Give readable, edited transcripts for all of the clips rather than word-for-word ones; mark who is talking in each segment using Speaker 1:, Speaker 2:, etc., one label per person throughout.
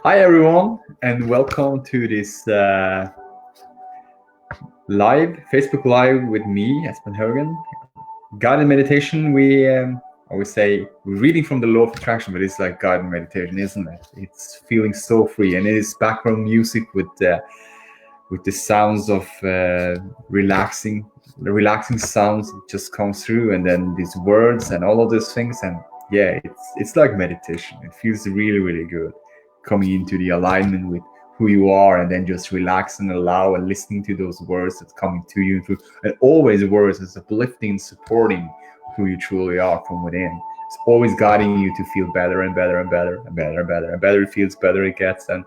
Speaker 1: Hi everyone, and welcome to this live Facebook Live with me, Espen Haugen. Guided meditation. We always say we're reading from the Law of Attraction, but it's like guided meditation, isn't it? It's feeling so free, and it is background music with the sounds of relaxing. The relaxing sounds just come through, and then these words and all of those things, and yeah, it's like meditation. It feels really, really good coming into the alignment with who you are, and then just relax and allow and listening to those words that's coming to you through, and always words that's uplifting and supporting who you truly are from within. It's always guiding you to feel better and better and better and better and better and better it feels, better it gets, and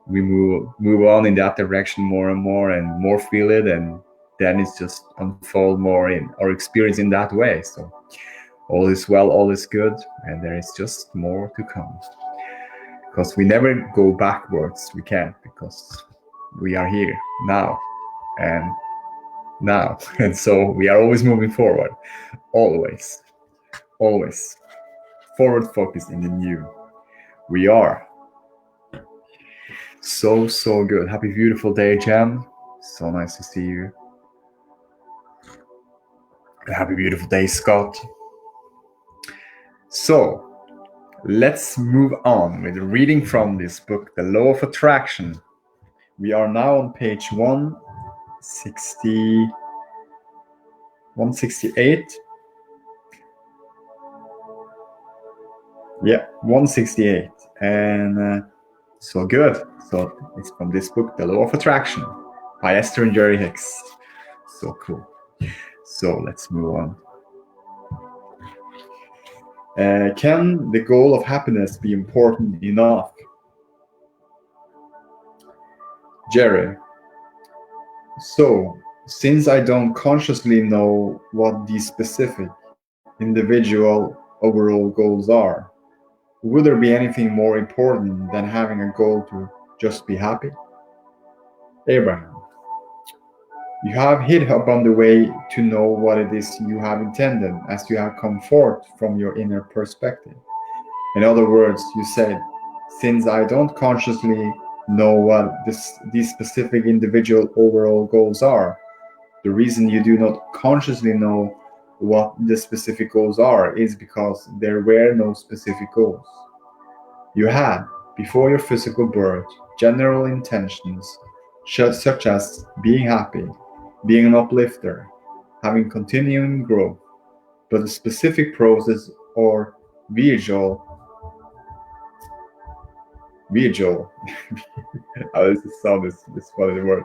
Speaker 1: we move on in that direction more and more feel it, and then it's just unfold more in our experience in that way. So all is well, all is good, and there is just more to come, because we never go backwards. We can't, because we are here now and now and so we are always moving forward, always forward focused in the new. We are so good. Happy beautiful day, Jen. So nice to see you. Happy beautiful day, Scott. So let's move on with reading from this book, The Law of Attraction. We are now on page 168. Yeah, 168. And so good. So it's from this book, The Law of Attraction, by Esther and Hicks. So cool. So let's move on. Can the goal of happiness be important enough? Jerry. So, since I don't consciously know what these specific, individual, overall goals are, would there be anything more important than having a goal to just be happy? Abraham. You have hit upon the way to know what it is you have intended, as you have come forth from your inner perspective. In other words, you said, since I don't consciously know what these specific individual overall goals are, the reason you do not consciously know what the specific goals are is because there were no specific goals. You had, before your physical birth, general intentions such as being happy, being an uplifter, having continuing growth, but a specific process or vehicle, how does it sound, this funny word,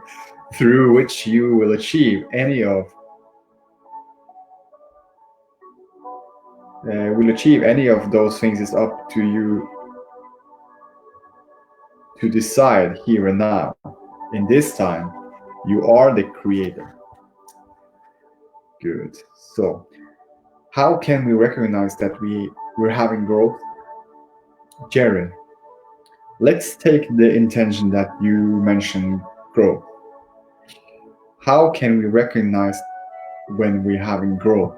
Speaker 1: through which you will achieve any of those things is up to you to decide here and now. In this time, you are the creator. Good. So, how can we recognize that we're having growth? Jerry, let's take the intention that you mentioned, growth. How can we recognize when we're having growth?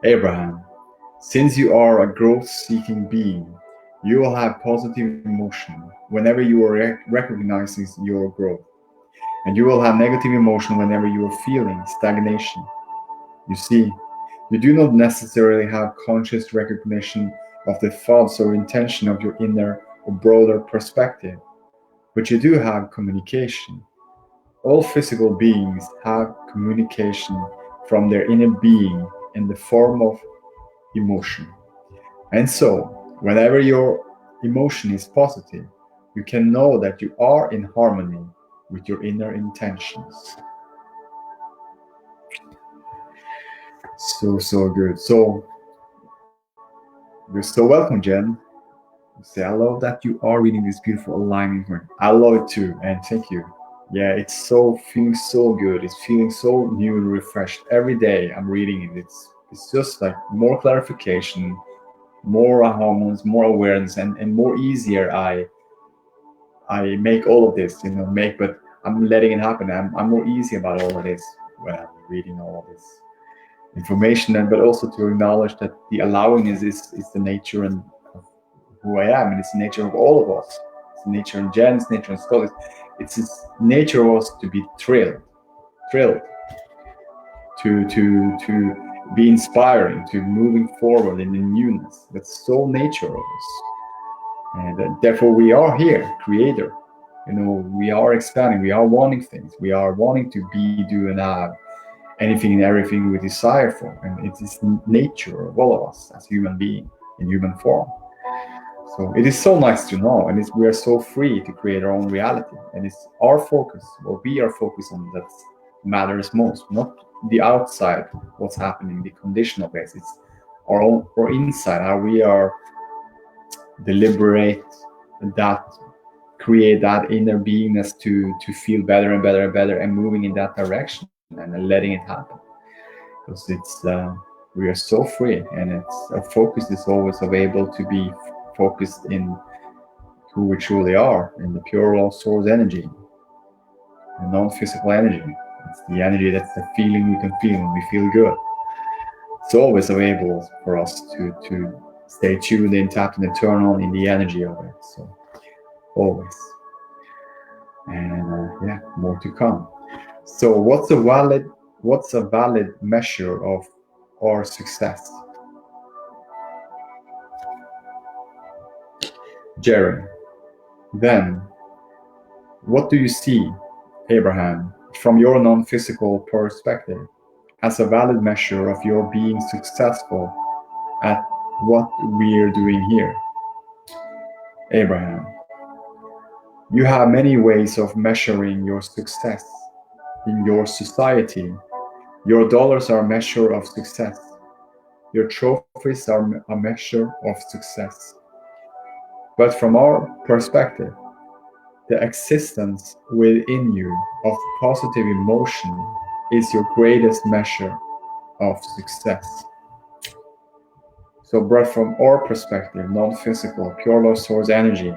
Speaker 1: Abraham, since you are a growth-seeking being, you will have positive emotion whenever you are recognizing your growth, and you will have negative emotion whenever you are feeling stagnation. You see, you do not necessarily have conscious recognition of the thoughts or intention of your inner or broader perspective, but you do have communication. All physical beings have communication from their inner being in the form of emotion. And so, whenever your emotion is positive, you can know that you are in harmony with your inner intentions. So good. So, you're so welcome, Jen. Say, I love that you are reading this beautiful alignment. I love it too, and thank you. Yeah, it's so feeling so good. It's feeling so new and refreshed every day. I'm reading it. It's just like more clarification, more hormones, more awareness, and more easier. I make all of this, but I'm letting it happen. I'm more easy about all of this when I'm reading all of this information, and but also to acknowledge that the allowing is the nature and who I am, and it's the nature of all of us. It's the nature in Jen, it's nature in Scott. It's this nature of us to be thrilled, to be inspiring, to moving forward in the newness. That's so nature of us, and therefore we are here, creator. We are expanding, we are wanting things, we are wanting to be, do, and have anything and everything we desire for, and it is nature of all of us as human being in human form. So it is so nice to know, and we are so free to create our own reality, and it's our focus, what we are focused on, that matters most, not the outside, what's happening, the conditional base. It's our own, or inside, how we are deliberate that, create that inner beingness to feel better and better and better, and moving in that direction and letting it happen, because it's we are so free, and it's our focus is always able to be focused in who we truly are, in the pure raw source energy, the non-physical energy. It's the energy, that's the feeling we can feel when we feel good. It's always available for us to stay tuned in, tapped and turn on in the energy of it. So always, and yeah, more to come. So what's a valid measure of our success? Jerry, then what do you see, Abraham, from your non-physical perspective, as a valid measure of your being successful at what we're doing here? Abraham, you have many ways of measuring your success. In your society, your dollars are a measure of success. Your trophies are a measure of success. But from our perspective, the existence within you of positive emotion is your greatest measure of success. So, but from our perspective, non-physical, pure love source energy,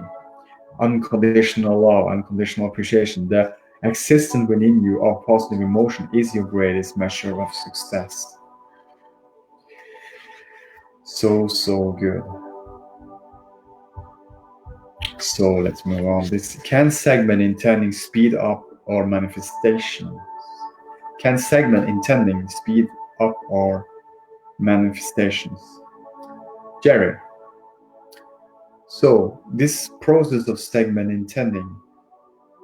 Speaker 1: unconditional love, unconditional appreciation, the existence within you of positive emotion is your greatest measure of success. So good. So let's move on. Can segment intending speed up our manifestations? Can segment intending speed up our manifestations? Jerry. So this process of segment intending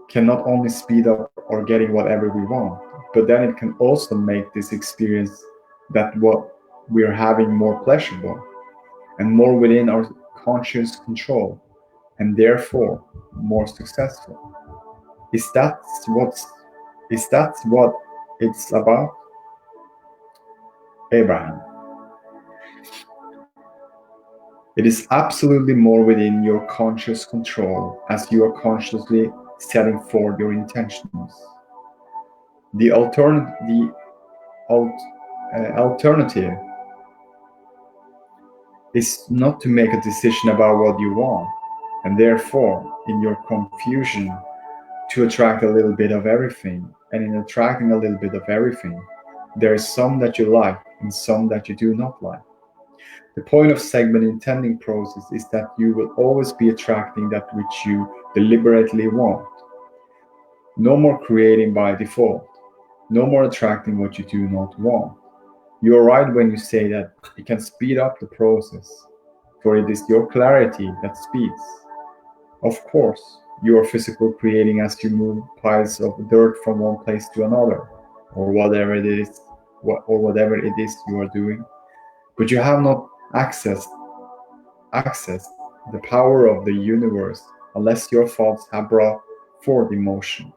Speaker 1: can not only speed up or getting whatever we want, but then it can also make this experience that what we're having more pleasurable and more within our conscious control, and therefore more successful. Is that what it's about? Abraham. It is absolutely more within your conscious control as you are consciously setting forth your intentions. The alternative is not to make a decision about what you want, and therefore, in your confusion, to attract a little bit of everything. And in attracting a little bit of everything, there is some that you like and some that you do not like. The point of segment intending process is that you will always be attracting that which you deliberately want. No more creating by default. No more attracting what you do not want. You are right when you say that it can speed up the process, for it is your clarity that speeds. Of course, you are physical creating as you move piles of dirt from one place to another, or whatever it is you are doing, but you have not accessed the power of the universe unless your thoughts have brought forth emotion.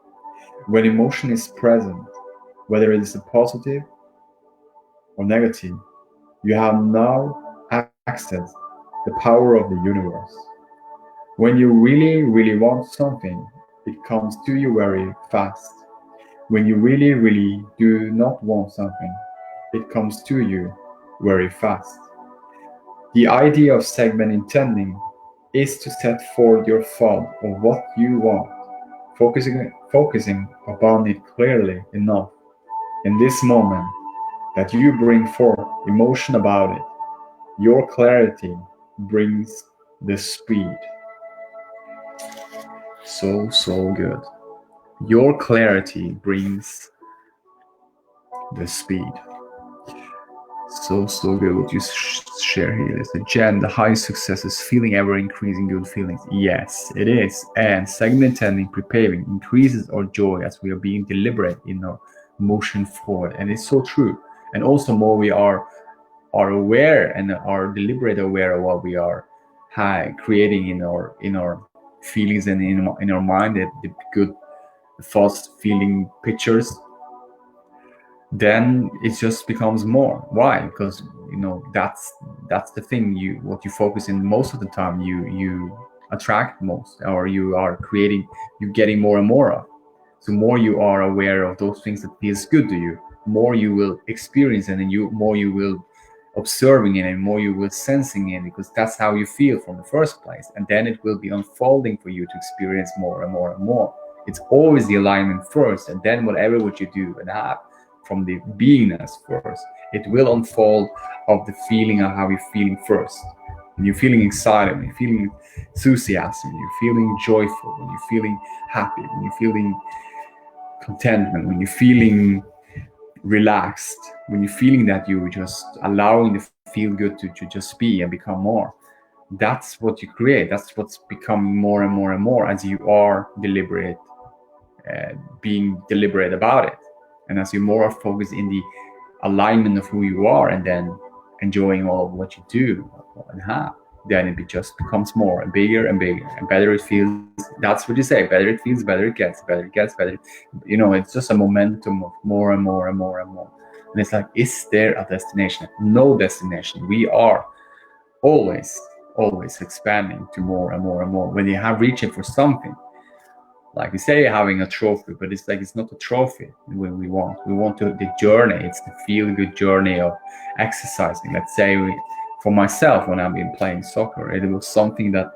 Speaker 1: When emotion is present, whether it is a positive or negative, you have now accessed the power of the universe. When you really want something, it comes to you very fast. When you really do not want something, it comes to you very fast. The idea of segment intending is to set forth your thought of what you want, focusing upon it clearly enough in this moment that you bring forth emotion about it. Your clarity brings the speed. So good. Your clarity brings the speed. So good what you share here. Is the Jen, the high success is feeling ever increasing good feelings. Yes, it is. And segment intending, preparing increases our joy as we are being deliberate in our motion forward. And it's so true. And also more we are aware and are deliberate aware of what we are creating in our feelings and in our mind, the good thoughts, feeling pictures, then it just becomes more. Why? Because that's the thing, what you focus in most of the time, you attract most, or you are creating, you're getting more and more of. So more you are aware of those things that feels good to you, more you will experience it, and more you will observing it, and more you will sensing it, because that's how you feel from the first place. And then it will be unfolding for you to experience more and more and more. It's always the alignment first, and then whatever what you do and have from the beingness first, it will unfold of the feeling of how you're feeling first. When you're feeling excited, when you're feeling enthusiasm, when you're feeling joyful, when you're feeling happy, when you're feeling contentment, when you're feeling relaxed, when you're feeling that you're just allowing the feel good to just be and become more, that's what you create. That's what's becoming more and more and more as you are deliberate, being deliberate about it. And as you more are focused in the alignment of who you are, and then enjoying all of what you do and have, then it just becomes more and bigger and bigger and better it feels. That's what you say, better it feels, better it gets, better it gets, better. It's just a momentum of more and more and more and more. And it's like, is there a destination? No destination. We are always expanding to more and more and more. When you have reached it for something, like we say, having a trophy, but it's like, it's not a trophy when we want the journey. It's the feel good journey of exercising. Let's say for myself, when I've been playing soccer, it was something that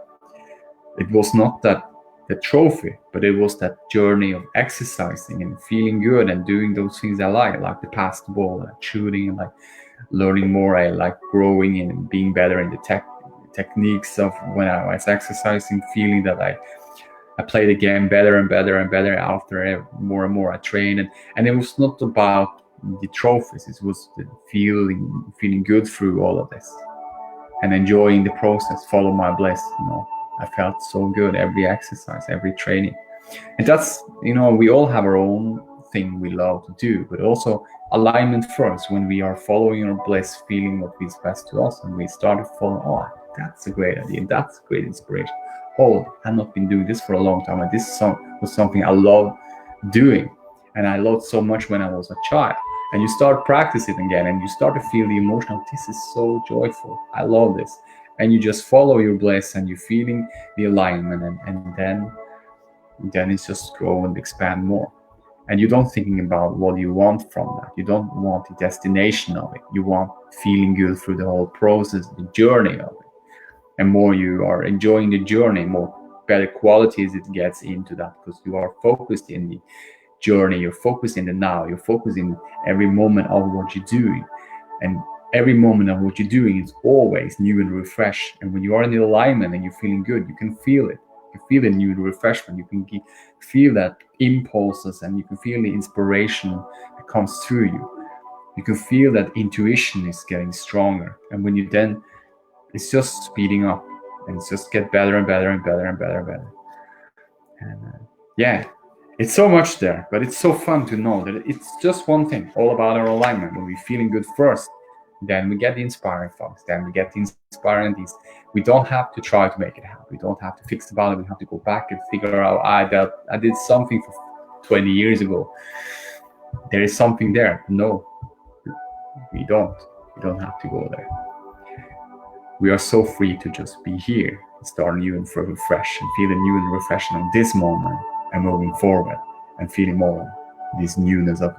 Speaker 1: it was not that the trophy, but it was that journey of exercising and feeling good and doing those things I like the pass the ball, like shooting, and like learning more. I like growing and being better in the techniques of when I was exercising, feeling that I play the game better and better and better after more and more I train. And it was not about the trophies, it was the feeling good through all of this and enjoying the process, follow my bliss. I felt so good every exercise, every training. And that's, we all have our own thing we love to do, but also alignment first. When we are following our bliss, feeling what feels best to us, and we started following, that's a great idea, that's great inspiration. I've not been doing this for a long time, and this was something I love doing, and I loved so much when I was a child. And you start practicing again, and you start to feel the emotion of, this is so joyful, I love this. And you just follow your bliss, and you're feeling the alignment, and then it's just grow and expand more. And you don't thinking about what you want from that. You don't want the destination of it. You want feeling good through the whole process, the journey of it. And more you are enjoying the journey, more better qualities it gets into that, because you are focused in the journey, you're focused in the now, you're focused in every moment of what you're doing. And every moment of what you're doing is always new and refreshed. And when you are in the alignment and you're feeling good, you can feel it. You feel the new refreshment. You can feel that impulses, and you can feel the inspiration that comes through you. You can feel that intuition is getting stronger. And when you then, it's just speeding up, and it's just get better and better and better and better and better. And it's so much there, but it's so fun to know that it's just one thing, all about our alignment. When we're feeling good first, then we get the inspiring thoughts, then we get the inspiring these. We don't have to try to make it happen. We don't have to fix the body. We have to go back and figure out, I did something for 20 years ago. There is something there. No, we don't. We don't have to go there. We are so free to just be here, start new and fresh, and feel the new and refreshing on this moment, and moving forward, and feeling more this newness of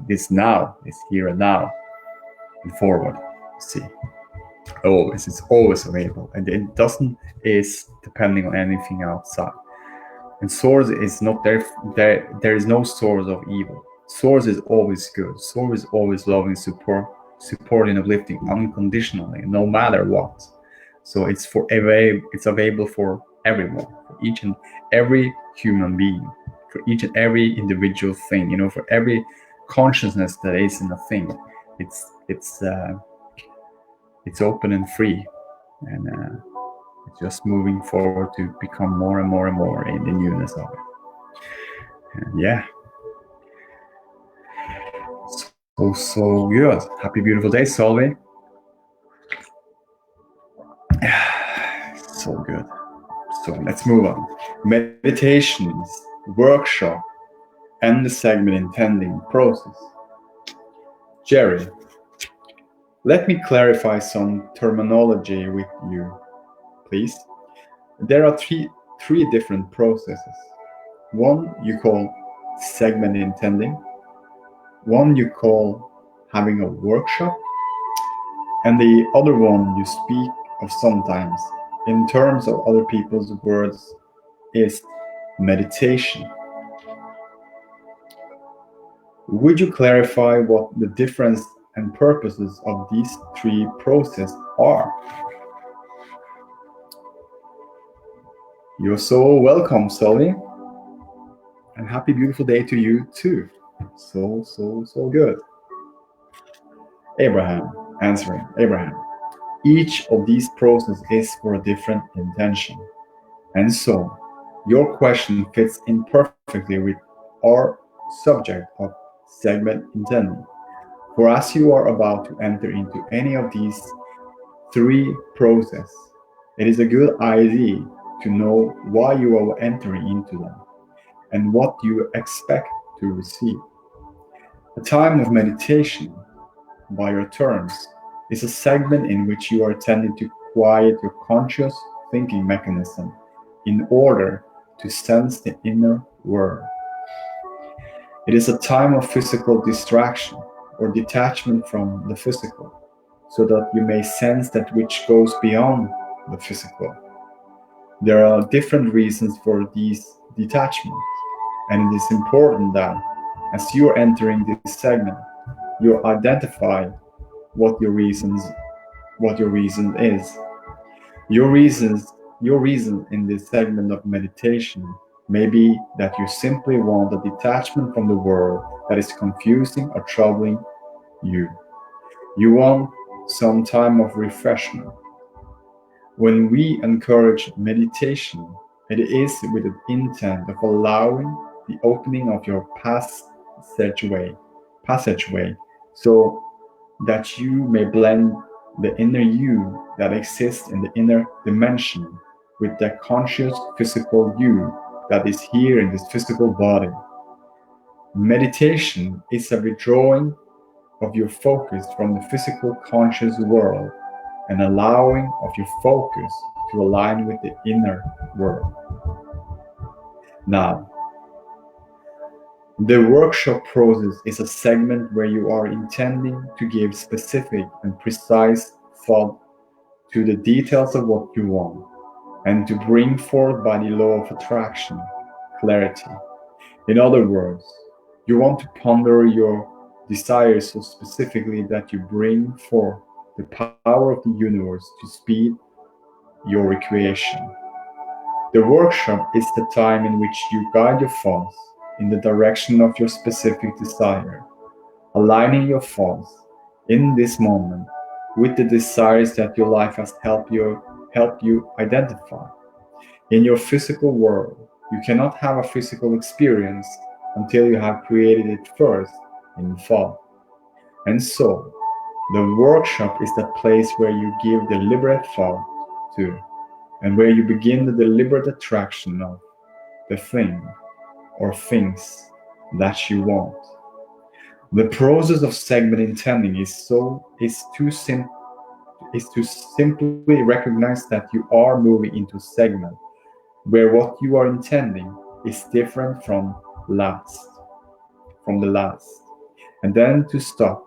Speaker 1: this now, this here and now, and forward. See, it's always available, and it doesn't is depending on anything outside. And source is not there. There is no source of evil. Source is always good. Source is always loving, supporting, uplifting unconditionally, no matter what. So it's available for everyone, for each and every human being, for each and every individual thing. For every consciousness that is in a thing, it's open and free, and it's just moving forward to become more and more and more in the newness of it. And yeah. So good. Happy beautiful day, Solveig. So good. So let's move on. Meditations, workshop, and the segment intending process. Jerry, let me clarify some terminology with you, please. There are three different processes. One you call segment intending, one you call having a workshop, and the other one you speak of sometimes, in terms of other people's words, is meditation. Would you clarify what the difference and purposes of these three processes are? You're so welcome, Sally. And happy beautiful day to you too. So good. Abraham, answering. Abraham, each of these processes is for a different intention. And so, your question fits in perfectly with our subject of segment intending. For as you are about to enter into any of these three processes, it is a good idea to know why you are entering into them and what you expect to receive. A time of meditation, by your terms, is a segment in which you are attending to quiet your conscious thinking mechanism in order to sense the inner world. It is a time of physical distraction or detachment from the physical, so that you may sense that which goes beyond the physical. There are different reasons for these detachments, and it is important that, as you are entering this segment, you identify what your reason is. Your reason in this segment of meditation may be that you simply want a detachment from the world that is confusing or troubling you. You want some time of refreshment. When we encourage meditation, it is with the intent of allowing the opening of your passageway, so that you may blend the inner you that exists in the inner dimension with the conscious physical you that is here in this physical body. Meditation is a withdrawing of your focus from the physical conscious world and allowing of your focus to align with the inner world. Now, the workshop process is a segment where you are intending to give specific and precise thought to the details of what you want and to bring forth by the law of attraction, clarity. In other words, you want to ponder your desires so specifically that you bring forth the power of the universe to speed your recreation. The workshop is the time in which you guide your thoughts in the direction of your specific desire, aligning your thoughts in this moment with the desires that your life has helped you identify. In your physical world, you cannot have a physical experience until you have created it first in thought. And so, the workshop is that place where you give deliberate thought to, and where you begin the deliberate attraction of the thing or things that you want. The process of segment intending is to simply recognize that you are moving into a segment where what you are intending is different from the last, and then to stop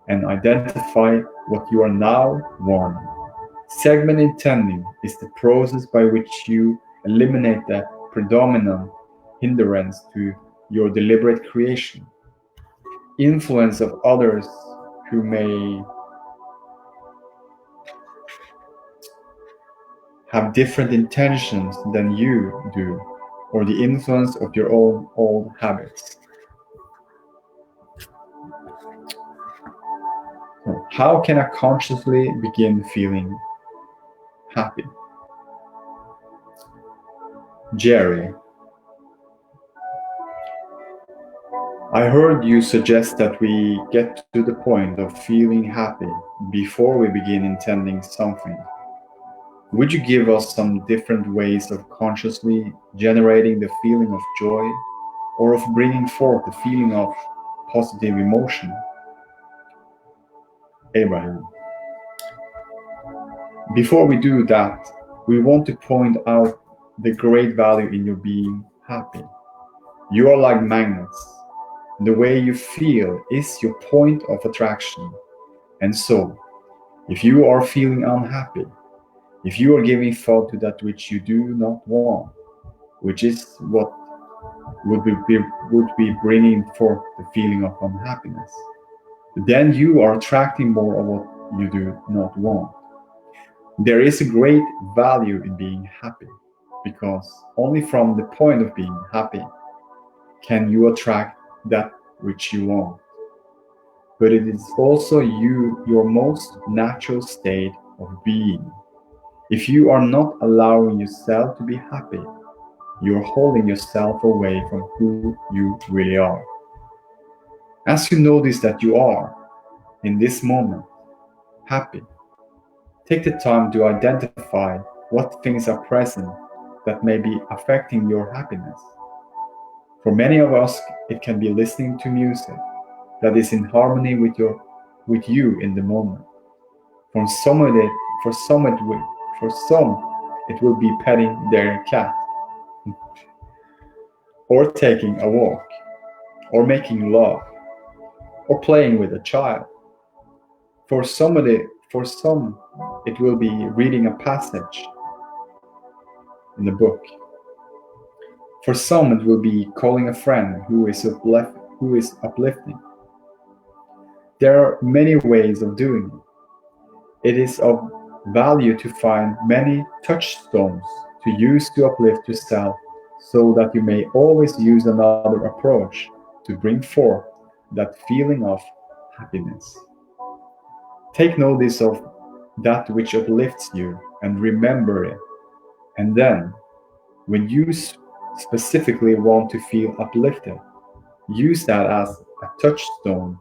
Speaker 1: and identify what you are now wanting. Segment intending is the process by which you eliminate that predominant hindrance to your deliberate creation. Influence of others who may have different intentions than you do, or the influence of your own old habits. So how can I consciously begin feeling happy? Jerry, I heard you suggest that we get to the point of feeling happy before we begin intending something. Would you give us some different ways of consciously generating the feeling of joy, or of bringing forth the feeling of positive emotion? Abraham, before we do that, we want to point out the great value in your being happy. You are like magnets. The way you feel is your point of attraction. And so, if you are feeling unhappy, if you are giving thought to that which you do not want, which is what would be bringing forth the feeling of unhappiness, then you are attracting more of what you do not want. There is a great value in being happy, because only from the point of being happy can you attract that which you want. But it is also your most natural state of being. If you are not allowing yourself to be happy, you're holding yourself away from who you really are. As you notice that you are, in this moment, happy, take the time to identify what things are present that may be affecting your happiness. For many of us, it can be listening to music that is in harmony with you in the moment. For some, it will be petting their cat, or taking a walk, or making love, or playing with a child. For some, it will be reading a passage in the book. For some, it will be calling a friend who is uplifting. There are many ways of doing it. It is of value to find many touchstones to use to uplift yourself, so that you may always use another approach to bring forth that feeling of happiness. Take notice of that which uplifts you and remember it. And then, when you specifically want to feel uplifted, use that as a touchstone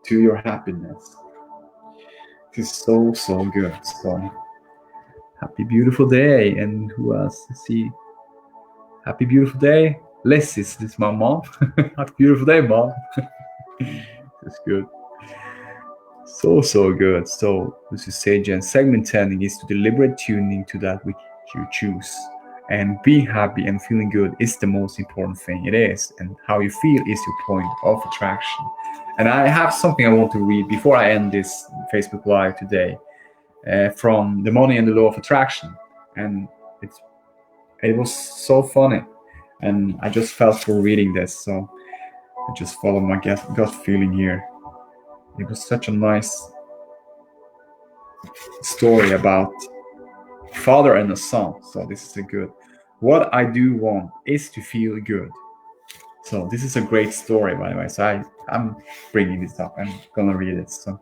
Speaker 1: to your happiness. This is so good. So, happy beautiful day. And who else? Let's see. Happy beautiful day. Liz is my mom. Happy beautiful day, mom. That's good. So good. So this is Sage, and segment 10 is to deliberate tuning to that which you choose. And being happy and feeling good is the most important thing. It is. And how you feel is your point of attraction. And I have something I want to read before I end this Facebook Live today, from The Money and the Law of Attraction. And it was so funny. And I just felt for reading this. So I just followed my gut feeling here. It was such a nice story about father and a son. So this is a good. What I do want is to feel good. So this is a great story, by the way. So I'm bringing this up. I'm gonna read it. So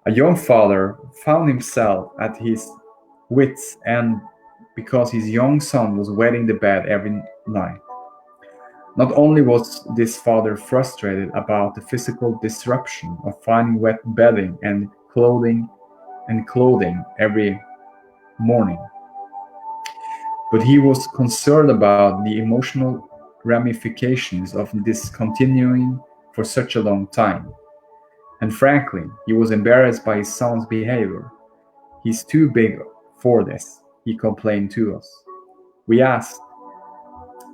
Speaker 1: a young father found himself at his wits' end because his young son was wetting the bed every night. Not only was this father frustrated about the physical disruption of finding wet bedding and clothing every morning, but he was concerned about the emotional ramifications of this continuing for such a long time. And frankly, he was embarrassed by his son's behavior. "He's too big for this," he complained to us. We asked,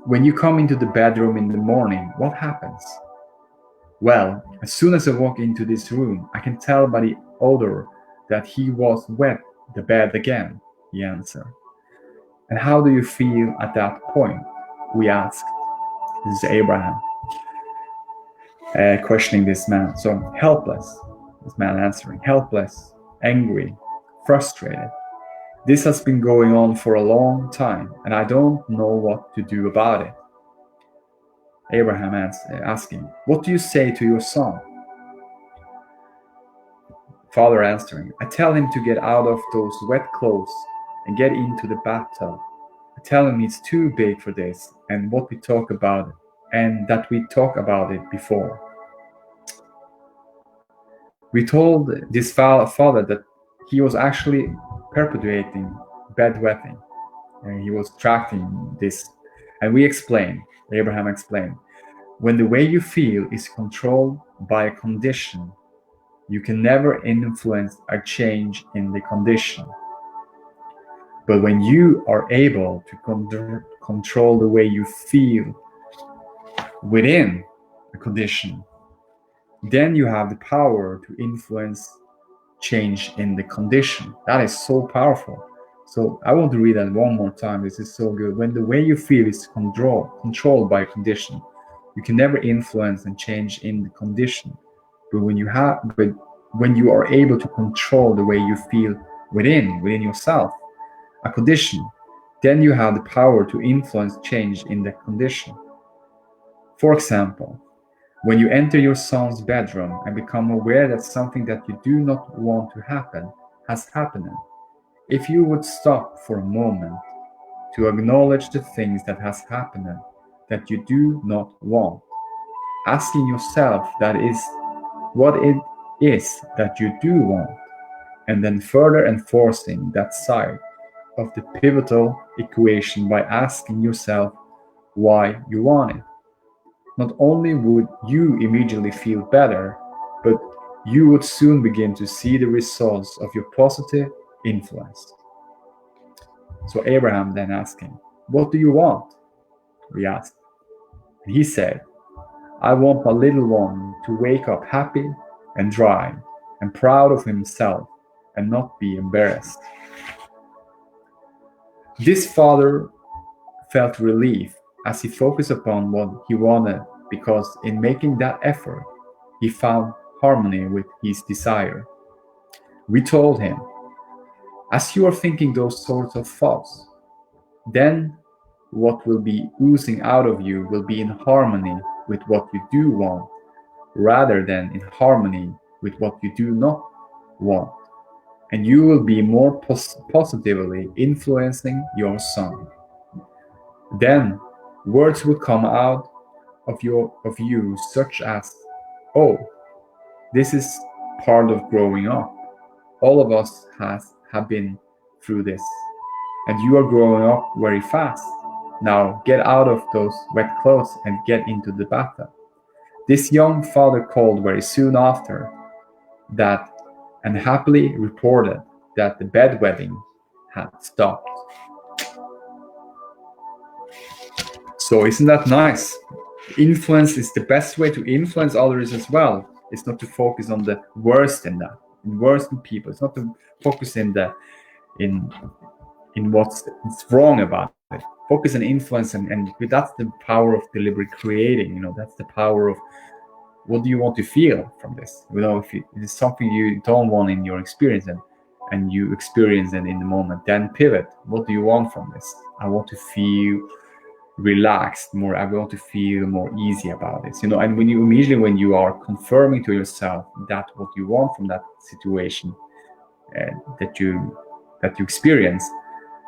Speaker 1: "When you come into the bedroom in the morning, what happens?" "Well, as soon as I walk into this room, I can tell by the odor that he was wet the bed again," he answered. "And how do you feel at that point?" we asked. This is Abraham questioning this man. So, helpless, this man answering, helpless, angry, frustrated. This has been going on for a long time, and I don't know what to do about it. Abraham asking, "What do you say to your son?" Father answering, "I tell him to get out of those wet clothes and get into the bathtub. I tell him it's too big for this and that we talk about it before." We told this father that he was actually perpetuating bedwetting, and he was tracking this. And Abraham explained, when the way you feel is controlled by a condition, you can never influence a change in the condition. But when you are able to control the way you feel within a condition, then you have the power to influence change in the condition. That is so powerful. So I want to read that one more time. This is so good. When the way you feel is controlled by a condition, you can never influence and change in the condition. But when you are able to control the way you feel within yourself, a condition, then you have the power to influence change in the condition. For example, when you enter your son's bedroom and become aware that something that you do not want to happen has happened, if you would stop for a moment to acknowledge the things that has happened that you do not want, asking yourself that is what it is that you do want, and then further enforcing that side of the pivotal equation by asking yourself why you want it. Not only would you immediately feel better, but you would soon begin to see the results of your positive influence. So Abraham then asked him, "What do you want?" We asked. And he said, "I want my little one to wake up happy and dry and proud of himself and not be embarrassed." This father felt relief as he focused upon what he wanted, because in making that effort, he found harmony with his desire. We told him, as you are thinking those sorts of thoughts, then what will be oozing out of you will be in harmony with what you do want, rather than in harmony with what you do not want. And you will be more positively influencing your son. Then words will come out of you such as, "Oh, this is part of growing up. All of us have been through this. And you are growing up very fast. Now get out of those wet clothes and get into the bathtub." This young father called very soon after that and happily reported that the bedwetting had stopped. So isn't that nice? Influence is the best way to influence others as well. It's not to focus on the worst in people. It's not to focus in what's wrong about it. Focus on influence, and that's the power of deliberate creating. That's the power of what do you want to feel from this. If it is something you don't want in your experience and you experience it in the moment, then pivot. What do you want from this? I want to feel relaxed more. I want to feel more easy about this. And when you are confirming to yourself that what you want from that situation that you experience,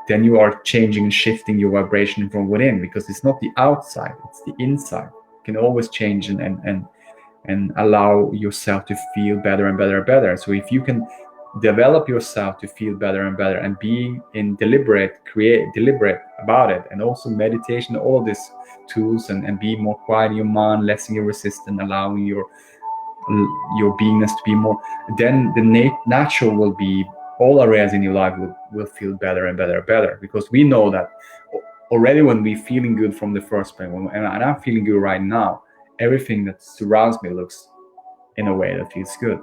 Speaker 1: then you are changing and shifting your vibration from within, because it's not the outside, it's the inside. You can always change and allow yourself to feel better and better and better. So if you can develop yourself to feel better and better, and being in deliberate about it, and also meditation, all of these tools, and be more quiet in your mind, lessen your resistance, allowing your beingness to be more, then the natural will be, all areas in your life will feel better and better and better, because we know that already when we're feeling good from the first place, and I'm feeling good right now, everything that surrounds me looks in a way that feels good.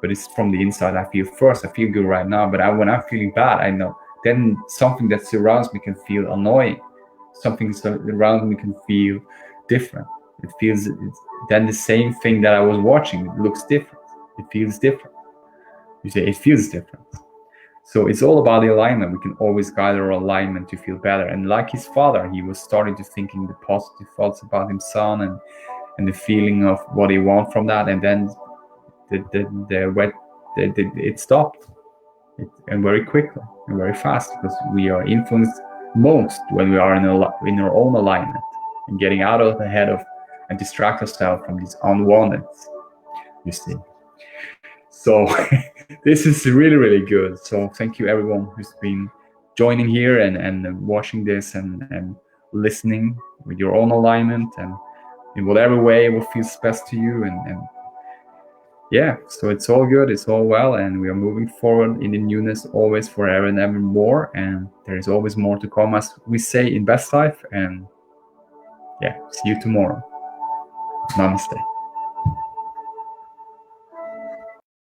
Speaker 1: But it's from the inside. I feel first. I feel good right now. But when I'm feeling bad, I know then something that surrounds me can feel annoying. Something around me can feel different. Then the same thing that I was watching, it looks different. It feels different. You say it feels different. So it's all about the alignment. We can always guide our alignment to feel better. And like his father, he was starting to thinking the positive thoughts about his son and the feeling of what he wants from that. And then it stopped, and very quickly and very fast, because we are influenced most when we are in our own alignment and getting out of the head of and distract ourselves from these unwanted, you see. So this is really, really good. So thank you everyone who's been joining here and watching this and listening with your own alignment and in whatever way what feels best to you. And yeah, so it's all good, it's all well, and we are moving forward in the newness always, forever and ever more, and there is always more to come, as we say in Best Life. And yeah, see you tomorrow. Namaste.